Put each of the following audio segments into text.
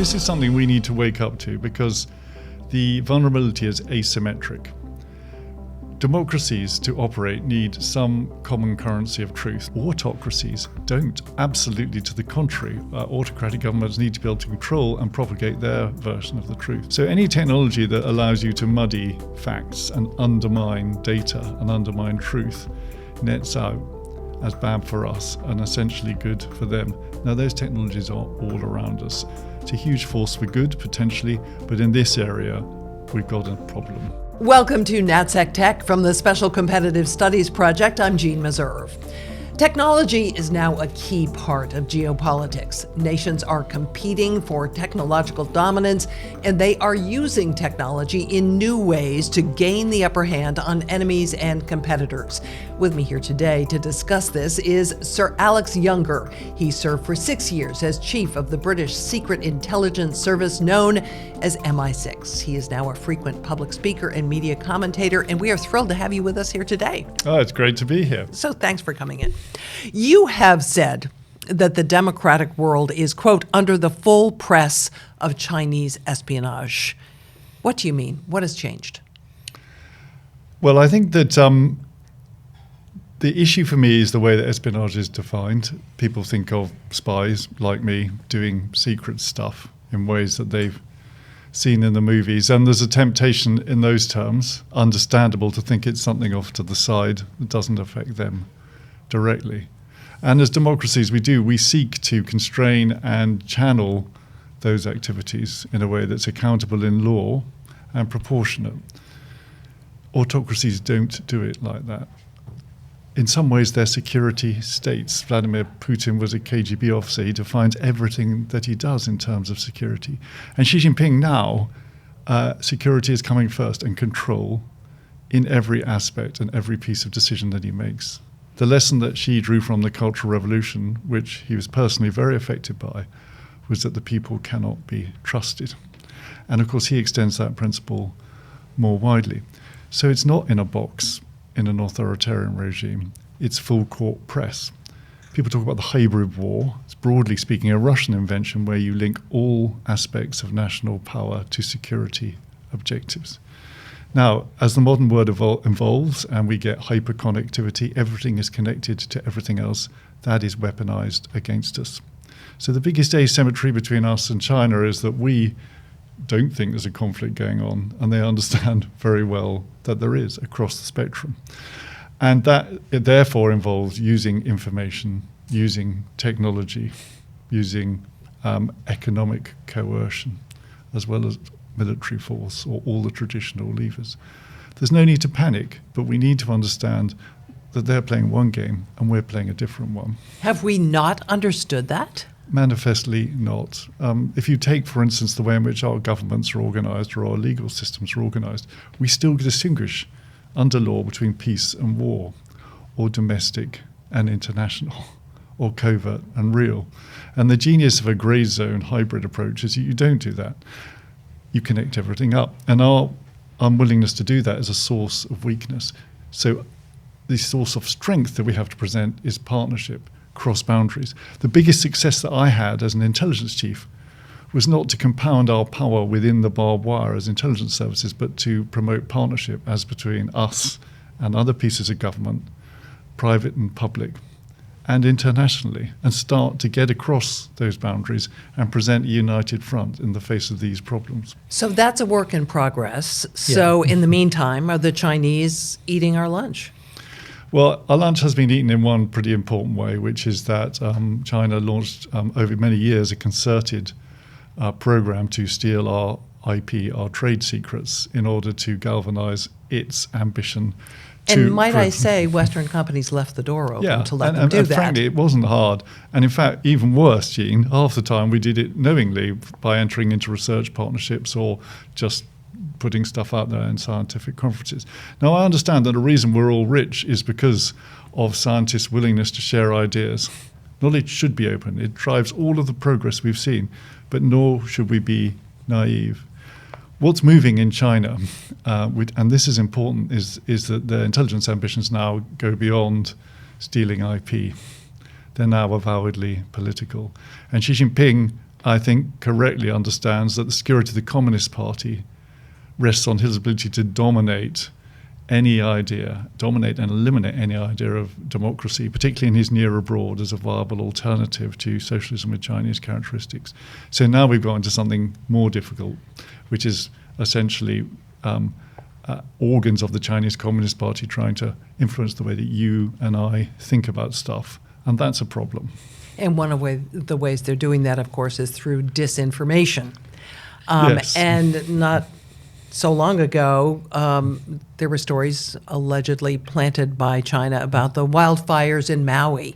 This is something we need to wake up to because the vulnerability is asymmetric. Democracies to operate need some common currency of truth. Autocracies don't. Absolutely to the contrary. Autocratic governments need to be able to control and propagate their version of the truth. So any technology that allows you to muddy facts and undermine data and undermine truth nets out as bad for us and essentially good for them. Now those technologies are all around us. It's a huge force for good potentially, but in this area we've got a problem. Welcome to NatSec Tech from the Special Competitive Studies Project. I'm Jeanne Meserve. Technology is now a key part of geopolitics. Nations are competing for technological dominance, and they are using technology in new ways to gain the upper hand on enemies and competitors. With me here today to discuss this is Sir Alex Younger. He served for 6 years as chief of the British Secret Intelligence Service known as MI6. He is now a frequent public speaker and media commentator, and we are thrilled to have you with us here today. Oh, it's great to be here. So thanks for coming in. You have said that the democratic world is, quote, under the full press of Chinese espionage. What do you mean? What has changed? Well, I think that the issue for me is the way that espionage is defined. People think of spies like me doing secret stuff in ways that they've seen in the movies, and there's a temptation in those terms, understandable, to think it's something off to the side that doesn't affect them directly. And as democracies, we seek to constrain and channel those activities in a way that's accountable in law and proportionate. Autocracies don't do it like that. In some ways, they're security states. Vladimir Putin was a KGB officer. He defines everything that he does in terms of security. And Xi Jinping now, security is coming first, and control in every aspect and every piece of decision that he makes. The lesson that Xi drew from the Cultural Revolution, which he was personally very affected by, was that the people cannot be trusted. And of course, he extends that principle more widely. So it's not in a box in an authoritarian regime. It's full court press. People talk about the hybrid war. It's broadly speaking a Russian invention where you link all aspects of national power to security objectives. Now, as the modern world evolves and we get hyperconnectivity, everything is connected to everything else, that is weaponized against us. So the biggest asymmetry between us and China is that we don't think there's a conflict going on, and they understand very well that there is across the spectrum. And that it therefore involves using information, using technology, using economic coercion, as well as military force, or all the traditional levers. There's no need to panic, but we need to understand that they're playing one game and we're playing a different one. Have we not understood that? Manifestly not. If you take, for instance, the way in which our governments are organized or our legal systems are organized, we still distinguish under law between peace and war, or domestic and international, or covert and real. And the genius of a gray zone hybrid approach is you don't do that. You connect everything up. And our unwillingness to do that is a source of weakness. So the source of strength that we have to present is partnership, cross boundaries. The biggest success that I had as an intelligence chief was not to compound our power within the barbed wire as intelligence services, but to promote partnership as between us and other pieces of government, private and public, and internationally, and start to get across those boundaries and present a united front in the face of these problems. So that's a work in progress. So in the meantime, are the Chinese eating our lunch? Well, our lunch has been eaten in one pretty important way, which is that China launched over many years a concerted program to steal our IP, our trade secrets, in order to galvanize its ambition. And might I say, Western companies left the door open to let them do that. Frankly, it wasn't hard. And in fact, even worse, Jeanne, half the time we did it knowingly by entering into research partnerships or just putting stuff out there in scientific conferences. Now, I understand that the reason we're all rich is because of scientists' willingness to share ideas. Knowledge should be open. It drives all of the progress we've seen, but nor should we be naive. What's moving in China, and this is important, is that their intelligence ambitions now go beyond stealing IP. They're now avowedly political. And Xi Jinping I think, correctly understands that the security of the Communist Party rests on his ability to dominate and eliminate any idea of democracy, particularly in his near abroad, as a viable alternative to socialism with Chinese characteristics. So now we've gone into something more difficult, which is essentially organs of the Chinese Communist Party trying to influence the way that you and I think about stuff. And that's a problem. And one of the ways they're doing that, of course, is through disinformation. Yes. And not so long ago, there were stories allegedly planted by China about the wildfires in Maui,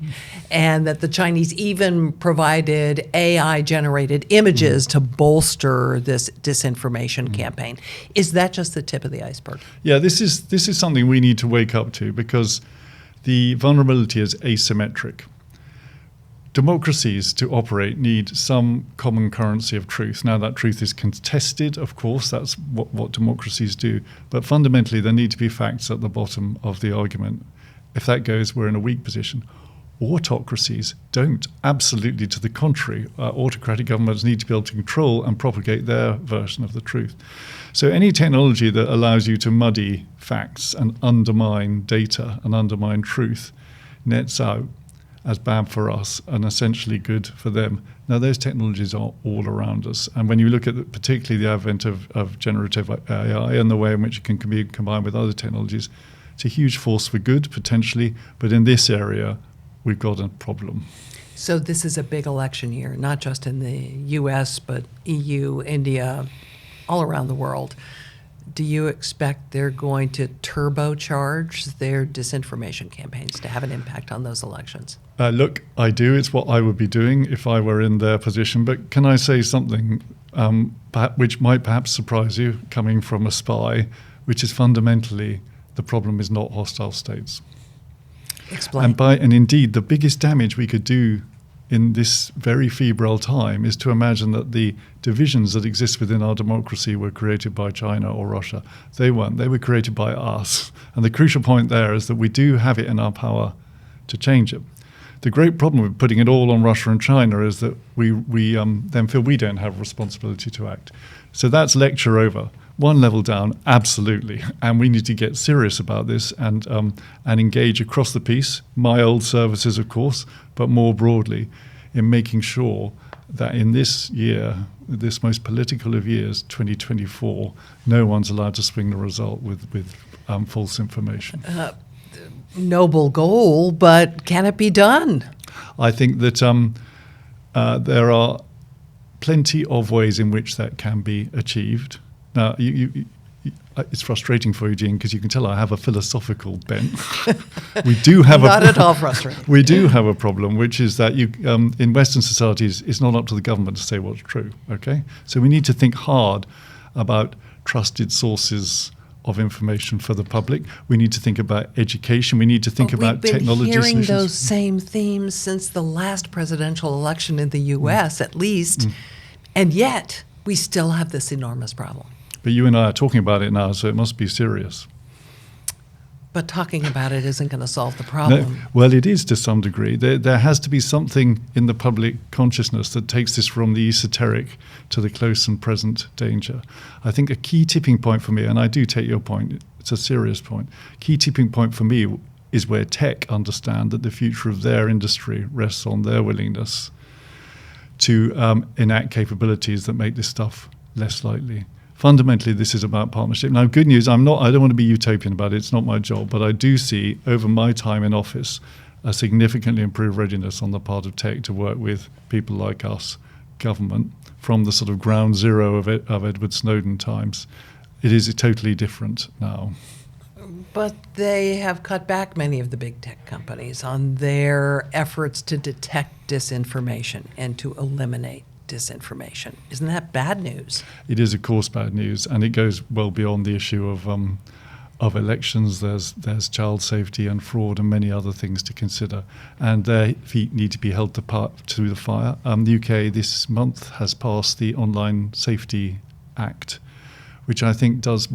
and that the Chinese even provided AI-generated images to bolster this disinformation campaign. Is that just the tip of the iceberg? Yeah, this is something we need to wake up to, because the vulnerability is asymmetric. Democracies to operate need some common currency of truth. Now, that truth is contested, of course, that's what democracies do, but fundamentally there need to be facts at the bottom of the argument. If that goes, we're in a weak position. Autocracies don't, absolutely to the contrary. Autocratic governments need to be able to control and propagate their version of the truth. So any technology that allows you to muddy facts and undermine data and undermine truth nets out as bad for us and essentially good for them. Now, those technologies are all around us. And when you look at particularly the advent of generative AI and the way in which it can be combined with other technologies, it's a huge force for good, potentially. But in this area, we've got a problem. So this is a big election year, not just in the U.S., but EU, India, all around the world. Do you expect they're going to turbocharge their disinformation campaigns to have an impact on those elections? Look, I do. It's what I would be doing if I were in their position. But can I say something which might perhaps surprise you, coming from a spy, which is fundamentally the problem is not hostile states. Explain. And indeed, the biggest damage we could do in this very febrile time is to imagine that the divisions that exist within our democracy were created by China or Russia. They weren't. They were created by us. And the crucial point there is that we do have it in our power to change it. The great problem with putting it all on Russia and China is that we then feel we don't have a responsibility to act. So that's lecture over. One level down, absolutely. And we need to get serious about this and engage across the piece, my old services, of course, but more broadly in making sure that in this year, this most political of years, 2024, no one's allowed to swing the result with false information. Noble goal, but can it be done? I think that there are plenty of ways in which that can be achieved. Now, it's frustrating for you, Jeanne, because you can tell I have a philosophical bent. We do have not at all frustrating. We do have a problem, which is that in Western societies, it's not up to the government to say what's true. Okay, so we need to think hard about trusted sources of information for the public. We need to think about education. We need to think about technology solutions. We've been hearing those same themes since the last presidential election in the U.S., at least, and yet we still have this enormous problem. But you and I are talking about it now, so it must be serious. But talking about it isn't going to solve the problem. No, well, it is to some degree. There has to be something in the public consciousness that takes this from the esoteric to the close and present danger. I think a key tipping point for me, and I do take your point, it's a serious point, key tipping point for me is where tech understand that the future of their industry rests on their willingness to enact capabilities that make this stuff less likely. Fundamentally, this is about partnership. Now, good news, I don't want to be utopian about it, it's not my job, but I do see over my time in office a significantly improved readiness on the part of tech to work with people like us, government, from the sort of ground zero of Edward Snowden times. It is totally different now. But they have cut back, many of the big tech companies, on their efforts to detect disinformation and to eliminate disinformation. Isn't that bad news? It is, of course, bad news, and it goes well beyond the issue of elections. There's child safety and fraud and many other things to consider, and their feet need to be held to the fire. The UK this month has passed the Online Safety Act, which I think does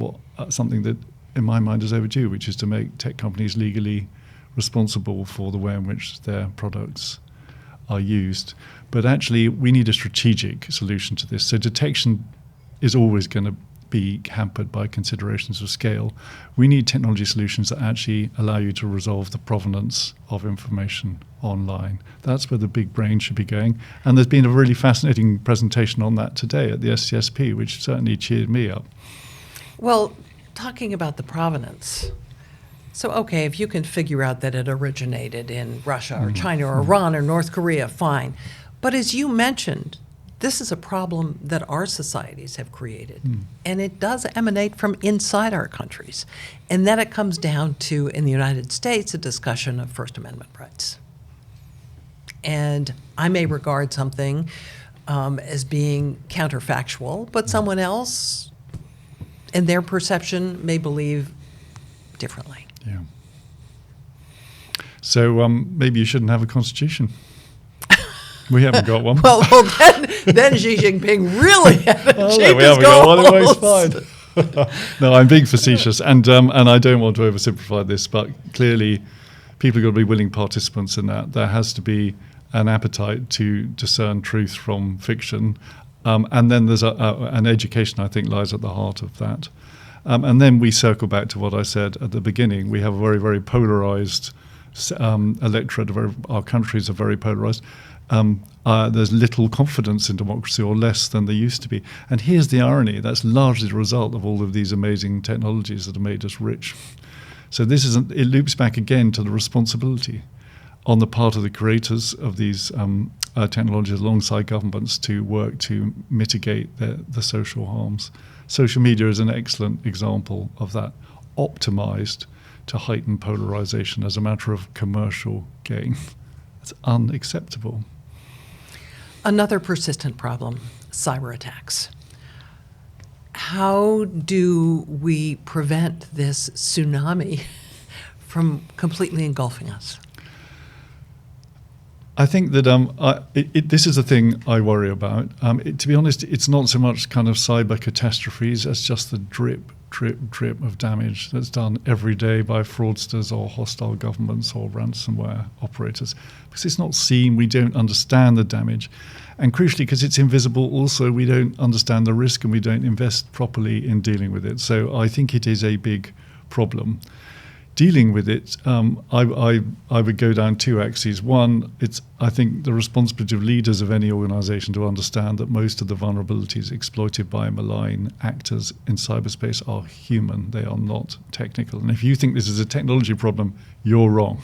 something that, in my mind, is overdue, which is to make tech companies legally responsible for the way in which their products are used. But actually, we need a strategic solution to this. So detection is always going to be hampered by considerations of scale. We need technology solutions that actually allow you to resolve the provenance of information online. That's where the big brain should be going. And there's been a really fascinating presentation on that today at the SCSP, which certainly cheered me up. Well, talking about the provenance. So, okay, if you can figure out that it originated in Russia or China or Iran or North Korea, fine. But as you mentioned, this is a problem that our societies have created, and it does emanate from inside our countries. And then it comes down to, in the United States, a discussion of First Amendment rights. And I may regard something as being counterfactual, but someone else, in their perception, may believe differently. Yeah. So maybe you shouldn't have a constitution. We haven't got one. Well, then Xi Jinping really had a cheap we haven't got one. Anyway, it's fine. No, I'm being facetious, and I don't want to oversimplify this, but clearly, people have got to be willing participants in that. There has to be an appetite to discern truth from fiction, and then there's an education, I think, lies at the heart of that. And then we circle back to what I said at the beginning. We have a very, very polarized electorate. Our countries are very polarized. There's little confidence in democracy, or less than there used to be. And here's the irony. That's largely the result of all of these amazing technologies that have made us rich. So it loops back again to the responsibility on the part of the creators of these technologies alongside governments to work to mitigate the social harms. Social media is an excellent example of that, optimized to heighten polarization as a matter of commercial gain. It's unacceptable. Another persistent problem, cyber attacks. How do we prevent this tsunami from completely engulfing us? I think that this is a thing I worry about. To be honest, it's not so much kind of cyber catastrophes as just the drip of damage that's done every day by fraudsters or hostile governments or ransomware operators. Because it's not seen, we don't understand the damage. And crucially, because it's invisible, also we don't understand the risk and we don't invest properly in dealing with it. So I think it is a big problem. Dealing with it, I would go down two axes. One, it's, I think, the responsibility of leaders of any organization to understand that most of the vulnerabilities exploited by malign actors in cyberspace are human. They are not technical. And if you think this is a technology problem, you're wrong.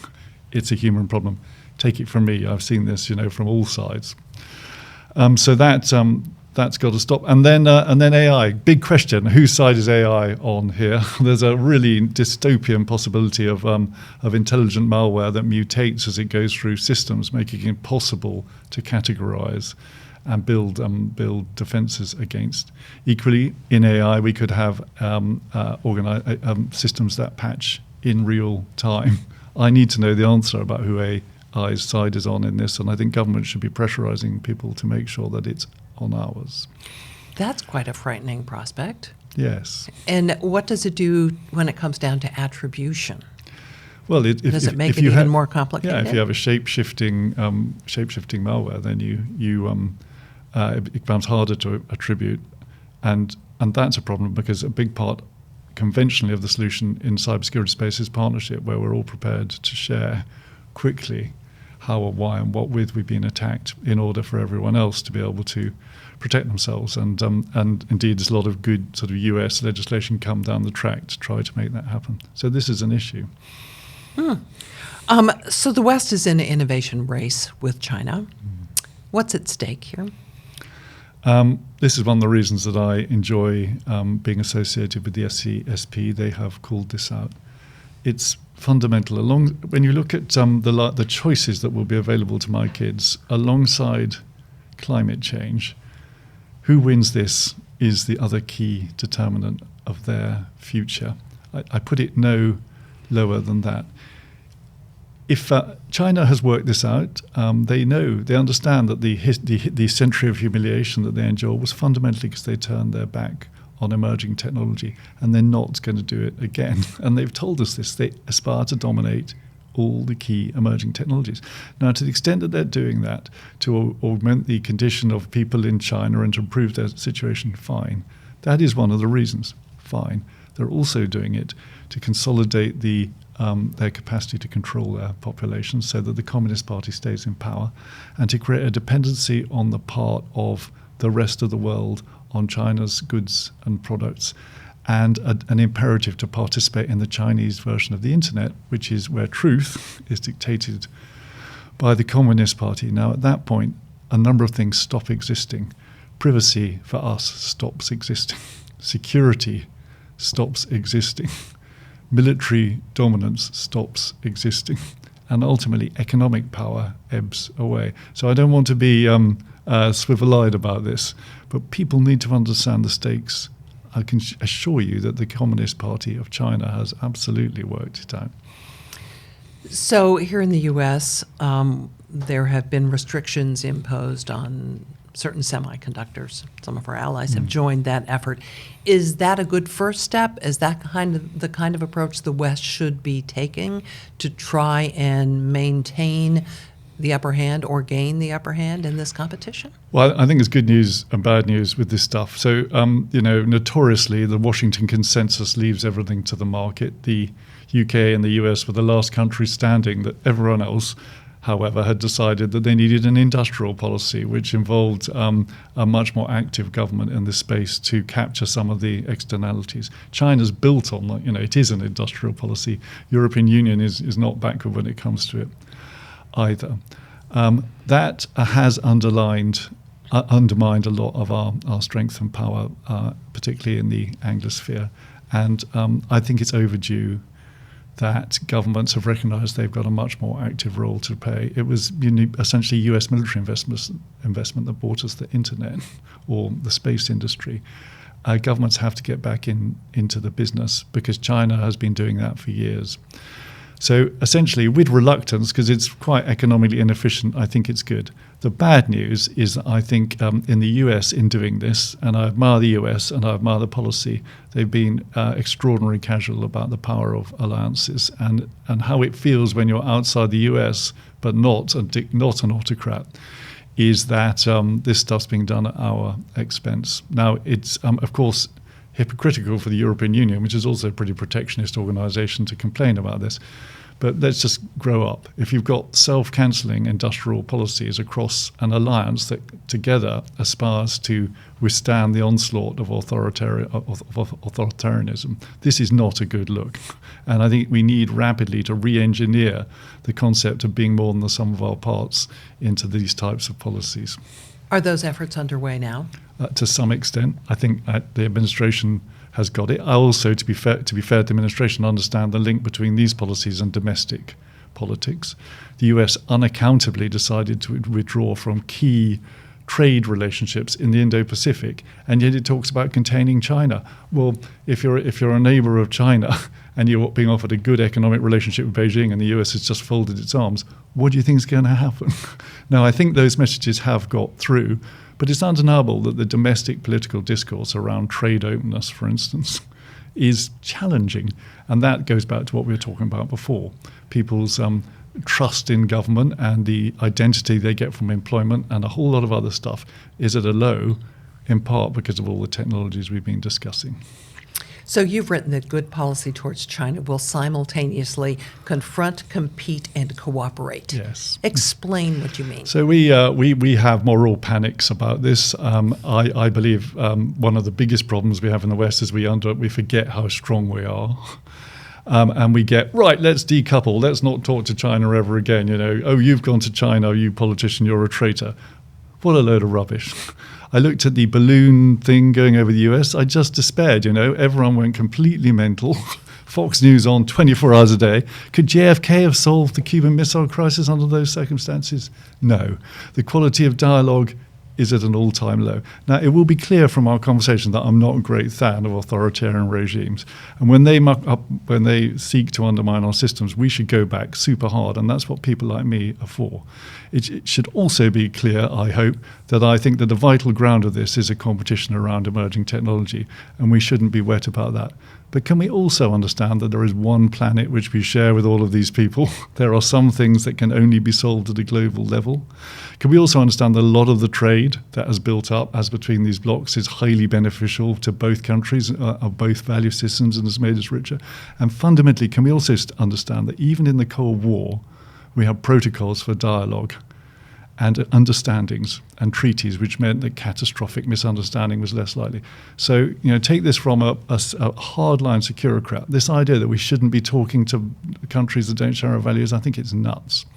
It's a human problem. Take it from me. I've seen this, from all sides. So that's got to stop. And then AI. Big question: whose side is AI on here? There's a really dystopian possibility of intelligent malware that mutates as it goes through systems, making it impossible to categorize and build defenses against. Equally, in AI, we could have systems that patch in real time. I need to know the answer about who AI's side is on in this, and I think government should be pressurizing people to make sure that it's on ours. That's quite a frightening prospect. Yes. And what does it do when it comes down to attribution? Well, does it make it even more complicated? Yeah, if you have a shape-shifting malware, then it becomes harder to attribute, and that's a problem because a big part, conventionally, of the solution in cybersecurity space is partnership, where we're all prepared to share quickly how or why and what with we've been attacked in order for everyone else to be able to protect themselves. And indeed, there's a lot of good sort of US legislation come down the track to try to make that happen. So this is an issue. So the West is in an innovation race with China. What's at stake here? This is one of the reasons that I enjoy being associated with the SCSP. They have called this out. It's fundamental. When you look at the choices that will be available to my kids alongside climate change, who wins this is the other key determinant of their future. I put it no lower than that. If China has worked this out, they understand that the century of humiliation that they endured was fundamentally because they turned their back on emerging technology, and they're not going to do it again. And they've told us this. They aspire to dominate all the key emerging technologies. Now, to the extent that they're doing that to augment the condition of people in China and to improve their situation, fine. That is one of the reasons, fine. They're also doing it to consolidate their capacity to control their population so that the Communist Party stays in power, and to create a dependency on the part of the rest of the world on China's goods and products, and an imperative to participate in the Chinese version of the internet, which is where truth is dictated by the Communist Party. Now, at that point, a number of things stop existing. Privacy, for us, stops existing. Security stops existing. Military dominance stops existing. And ultimately, economic power ebbs away. So I don't want to be swivel-eyed about this, but people need to understand the stakes. I can assure you that the Communist Party of China has absolutely worked it out. So here in the U.S., there have been restrictions imposed on certain semiconductors. Some of our allies have joined that effort. Is that a good first step? Is that the kind of approach the West should be taking to try and maintain the upper hand or gain the upper hand in this competition? Well, I think it's good news and bad news with this stuff. So, notoriously, the Washington consensus leaves everything to the market. The UK and the US were the last countries standing. That everyone else, however, had decided that they needed an industrial policy, which involved a much more active government in this space to capture some of the externalities. China's built on that. It is an industrial policy. European Union is not backward when it comes to it either. That has undermined a lot of our strength and power, particularly in the Anglosphere. And I think it's overdue that governments have recognized they've got a much more active role to play. It was essentially US military investment that brought us the internet or the space industry. Governments have to get back into the business because China has been doing that for years. So essentially, with reluctance, because it's quite economically inefficient, I think it's good. The bad news is that I think in the US, in doing this, and I admire the US and I admire the policy, they've been extraordinarily casual about the power of alliances and how it feels when you're outside the US, but not an autocrat, is that this stuff's being done at our expense. Now, it's, of course, hypocritical for the European Union, which is also a pretty protectionist organization, to complain about this. But let's just grow up. If you've got self-cancelling industrial policies across an alliance that together aspires to withstand the onslaught of authoritarianism, this is not a good look. And I think we need rapidly to re-engineer the concept of being more than the sum of our parts into these types of policies. Are those efforts underway now? To some extent. I think the administration has got it. I also, to be fair to the administration, understand the link between these policies and domestic politics. The US unaccountably decided to withdraw from key trade relationships in the Indo-Pacific, and yet it talks about containing China. Well, if you're a neighbor of China and you're being offered a good economic relationship with Beijing and the US has just folded its arms, what do you think is going to happen? Now, I think those messages have got through, but it's undeniable that the domestic political discourse around trade openness, for instance, is challenging. And that goes back to what we were talking about before. People's trust in government and the identity they get from employment and a whole lot of other stuff is at a low, in part because of all the technologies we've been discussing. So you've written that good policy towards China will simultaneously confront, compete, and cooperate. Yes. Explain what you mean. So we have moral panics about this. I believe one of the biggest problems we have in the West is we forget how strong we are. And we get, right, let's decouple. Let's not talk to China ever again. Oh, you've gone to China, you politician, you're a traitor. What a load of rubbish. I looked at the balloon thing going over the US. I just despaired, Everyone went completely mental. Fox News on 24 hours a day. Could JFK have solved the Cuban Missile Crisis under those circumstances? No. The quality of dialogue is at an all-time low. Now, it will be clear from our conversation that I'm not a great fan of authoritarian regimes. And when they seek to undermine our systems, we should go back super hard. And that's what people like me are for. It should also be clear, I hope, that I think that the vital ground of this is a competition around emerging technology. And we shouldn't be wet about that. But can we also understand that there is one planet which we share with all of these people? There are some things that can only be solved at a global level. Can we also understand that a lot of the trade that has built up as between these blocks is highly beneficial to both countries, of both value systems, and has made us richer? And fundamentally, can we also understand that even in the Cold War, we have protocols for dialogue and understandings and treaties, which meant that catastrophic misunderstanding was less likely. So, take this from a hardline securocrat. This idea that we shouldn't be talking to countries that don't share our values, I think it's nuts.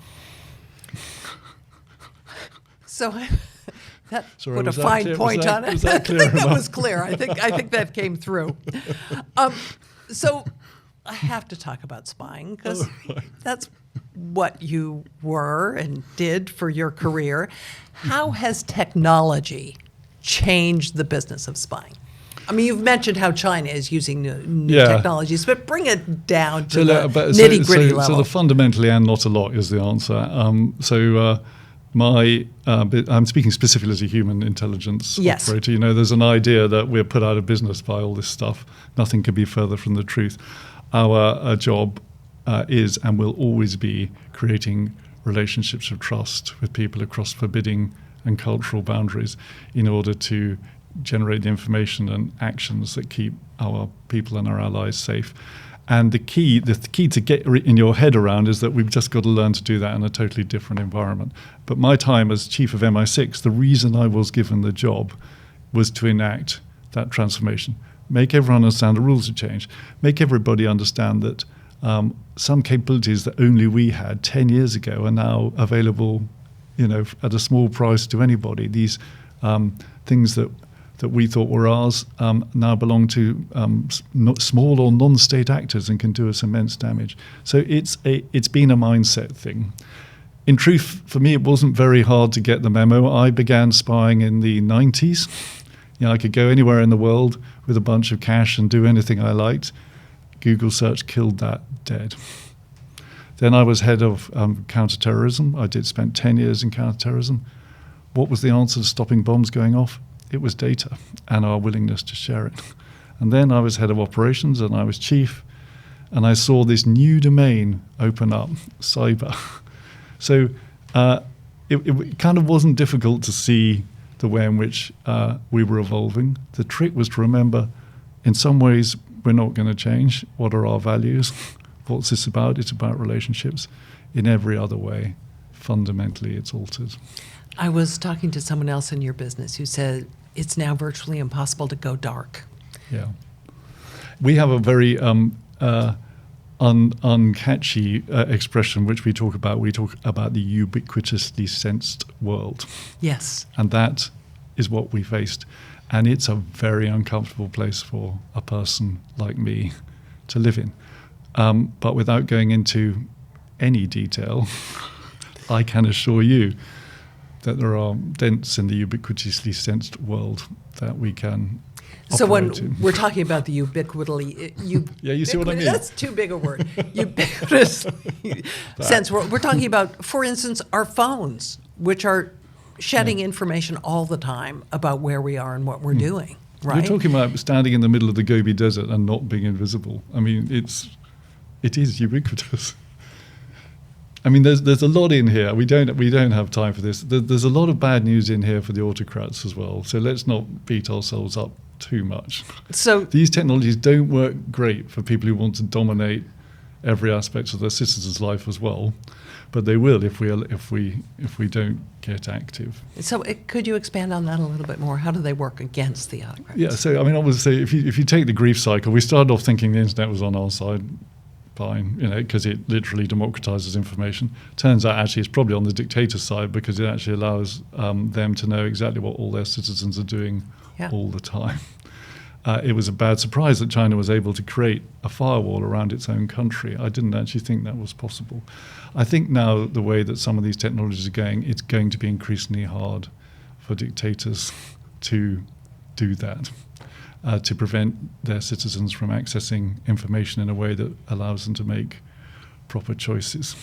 So that Sorry, put a fine point on it. Was that clear I think that enough? was clear. I think that came through. So I have to talk about spying because that's what you were and did for your career. How has technology changed the business of spying? I mean, you've mentioned how China is using new technologies, but bring it down to the nitty-gritty level. So the fundamentally and not a lot is the answer. I'm speaking specifically as a human intelligence operator. There's an idea that we're put out of business by all this stuff. Nothing could be further from the truth. Our job is and will always be creating relationships of trust with people across forbidding and cultural boundaries in order to generate the information and actions that keep our people and our allies safe. And the key to get in your head around is that we've just got to learn to do that in a totally different environment. But my time as chief of MI6, the reason I was given the job was to enact that transformation. Make everyone understand the rules have changed. Make everybody understand that some capabilities that only we had 10 years ago are now available, at a small price to anybody. These things that we thought were ours now belong to small or non-state actors and can do us immense damage. So it's been a mindset thing. In truth, for me, it wasn't very hard to get the memo. I began spying in the 90s. I could go anywhere in the world with a bunch of cash and do anything I liked. Google search killed that dead. Then I was head of counterterrorism. I spent 10 years in counterterrorism. What was the answer to stopping bombs going off? It was data and our willingness to share it. And then I was head of operations and I was chief, and I saw this new domain open up, cyber. So it kind of wasn't difficult to see the way in which we were evolving. The trick was to remember, in some ways, we're not going to change. What are our values? What's this about? It's about relationships. In every other way, fundamentally, it's altered. I was talking to someone else in your business who said it's now virtually impossible to go dark. Yeah. We have a very uncatchy expression which we talk about. We talk about the ubiquitously sensed world. Yes. And that is what we faced. And it's a very uncomfortable place for a person like me to live in. But without going into any detail, I can assure you that there are dents in the ubiquitously sensed world that we can So when in. we're talking about the ubiquitously, Yeah, you see what I mean? That's too big a word. Ubiquitous sense. We're talking about, for instance, our phones, which are shedding information all the time about where we are and what we're doing. Right? You're talking about standing in the middle of the Gobi Desert and not being invisible. I mean, it is ubiquitous. I mean, there's a lot in here. We don't have time for this. There's a lot of bad news in here for the autocrats as well. So let's not beat ourselves up too much. So these technologies don't work great for people who want to dominate every aspect of their citizens' life as well, but they will if we don't get active. So could you expand on that a little bit more? How do they work against the autocrats? Yeah. So I mean, obviously, if you take the grief cycle, we started off thinking the internet was on our side. Fine, because it literally democratizes information. Turns out actually it's probably on the dictator's side because it actually allows them to know exactly what all their citizens are doing all the time. It was a bad surprise that China was able to create a firewall around its own country. I didn't actually think that was possible. I think now the way that some of these technologies are going, it's going to be increasingly hard for dictators to do that, to prevent their citizens from accessing information in a way that allows them to make proper choices,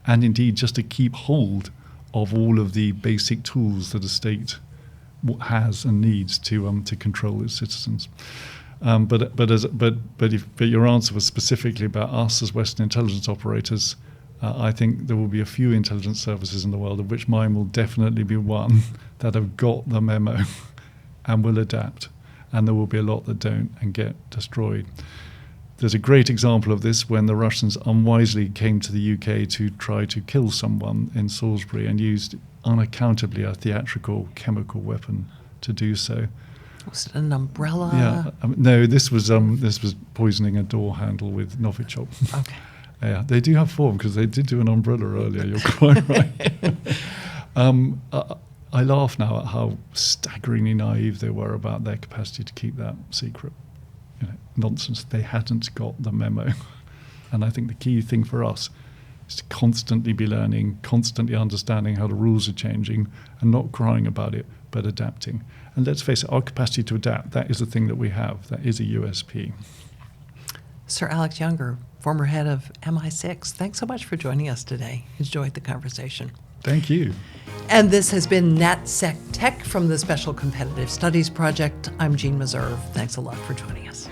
and indeed just to keep hold of all of the basic tools that a state has and needs to control its citizens. But your answer was specifically about us as Western intelligence operators. I think there will be a few intelligence services in the world, of which mine will definitely be one, that have got the memo and will adapt. And there will be a lot that don't and get destroyed. There's a great example of this when the Russians unwisely came to the UK to try to kill someone in Salisbury and used unaccountably a theatrical chemical weapon to do so. Was it an umbrella? Yeah, no, this was poisoning a door handle with Novichok. Okay. Yeah, they do have form because they did do an umbrella earlier. You're quite right. I laugh now at how staggeringly naive they were about their capacity to keep that secret. Nonsense. They hadn't got the memo, and I think the key thing for us is to constantly be learning, constantly understanding how the rules are changing, and not crying about it, but adapting. And let's face it, our capacity to adapt—that is the thing that we have. That is a USP. Sir Alex Younger, former head of MI6, thanks so much for joining us today. Enjoyed the conversation. Thank you. And this has been NatSec Tech from the Special Competitive Studies Project. I'm Jeanne Meserve. Thanks a lot for joining us.